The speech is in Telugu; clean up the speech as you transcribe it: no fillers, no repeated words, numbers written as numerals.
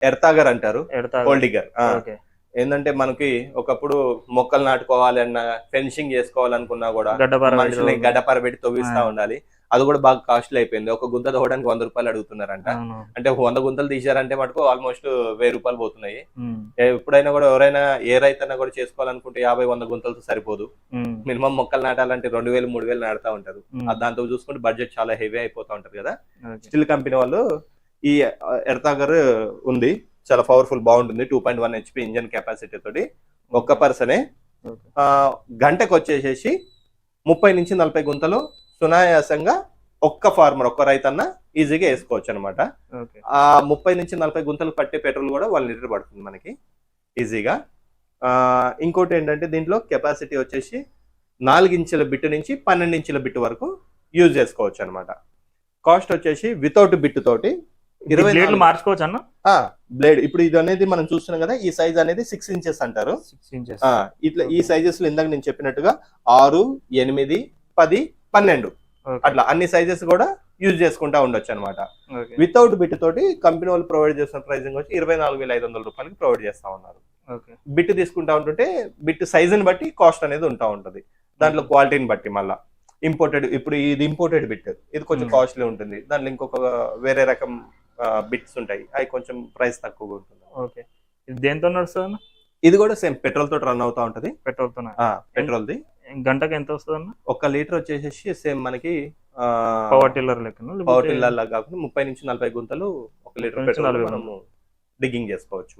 ఎర్తాగర్ అంటారు, హోల్ డిగ్గర్. ఓకే. ఏంటంటే మనకి ఒకప్పుడు మొక్కలు నాటుకోవాలి అన్నా, ఫెన్సింగ్ చేసుకోవాలనుకున్నా కూడా గడ్డపార మనుషుల్ని పెట్టి గడ్డపార పెట్టి తవ్విస్తా ఉండాలి. అది కూడా బాగా కాస్ట్లీ అయిపోయింది. ఒక గుంత తవ్వడానికి 100 రూపాయలు అడుగుతున్నారంట. అవును. అంటే 100 గుంతలు తీశారంటే మటుకు ఆల్మోస్ట్ 1000 రూపాయలు పోతున్నాయి. ఉమ్, ఎప్పుడైనా కూడా ఎవరైనా ఏ రైతన్నా కూడా చేసుకోవాలనుకుంటే 50-100 గుంతలతో సరిపోదు. ఉమ్, మినిమం మొక్కలు నాటాలంటే 2000-3000 నాటుతా ఉంటారు. ఉమ్, దాంతో చూసుకుంటే బడ్జెట్ చాలా హెవీ అయిపోతా ఉంటది కదా. ఓకే. స్టిల్ కంపెనీ వాళ్ళు ఈ ఎర్తాగర్ ఉంది, చాలా పవర్ఫుల్, బాగుంటుంది. 2.1 HP ఇంజన్ కెపాసిటీ తోటి ఒక్క పర్సనే ఓకే. గంటకు వచ్చేసేసి 30-40 గుంతలు సునాయాసంగా ఒక్క ఫార్మర్, ఒక్క రైతన్న ఈజీగా వేసుకోవచ్చు అనమాట. ఓకే. ఆ 30-40 గుంతలు పట్టే పెట్రోల్ కూడా 1 లీటర్ పడుతుంది మనకి ఈజీగా. ఇంకోటి ఏంటంటే దీంట్లో కెపాసిటీ వచ్చేసి 4 ఇంచుల బిట్ నుంచి 12 ఇంచుల బిట్ వరకు యూజ్ చేసుకోవచ్చు అనమాట. కాస్ట్ వచ్చేసి వితౌట్ బిట్ తోటి బ్లేడ్లు మార్చుకోవచ్చు అన్న. బ్లేడ్ ఇప్పుడు ఇది అనేది మనం చూస్తున్నాం కదా, ఈ సైజ్ అనేది 6 ఇంచెస్ అంటారు. 6 ఇంచెస్. ఇట్లా ఈ సైజెస్ లో ఇందాక నేను చెప్పినట్టుగా 6, 8, 10, 12 అట్లా అన్ని సైజెస్ కూడా యూజ్ చేసుకుంటా ఉండొచ్చు అనమాట. వితౌట్ బిట్ తోటి కంపెనీ వాళ్ళు ప్రొవైడ్ చేసిన ప్రైసింగ్ వచ్చి 24,500 రూపాయలకి ప్రొవైడ్ చేస్తా ఉన్నారు. బిట్ తీసుకుంటా ఉంటుంటే బిట్ సైజుని బట్టి కాస్ట్ అనేది ఉంటా ఉంటది, దాంట్లో క్వాలిటీని బట్టి. మళ్ళీ ఇంపోర్టెడ్, ఇప్పుడు ఇది ఇంపోర్టెడ్ బిట్, ఇది కొంచెం కాస్ట్లీ ఉంటుంది. దాంట్లో ఇంకొక వేరే రకం బిట్స్ ఉంటాయి, అవి కొంచెం ప్రైస్ తక్కువగా ఉంటుంది. ఓకే. ఇది దేంతో నడుస్తుంది? ఇది కూడా సేమ్ పెట్రోల్ తోటి రన్ అవుతా ఉంటది. పెట్రోల్తో. పెట్రోల్ది గంటకి ఎంత వస్తుంది అన్న? 1 లీటర్ వచ్చేసి సేమ్ మనకి పవర్ టిల్లర్ లెక్కన, పవర్ టిల్లర్ లాగా కాకుండా 30-40 గుంతలు 1 లీటర్ పెట్రోల్ మనము డిగ్గింగ్ చేసుకోవచ్చు మనం.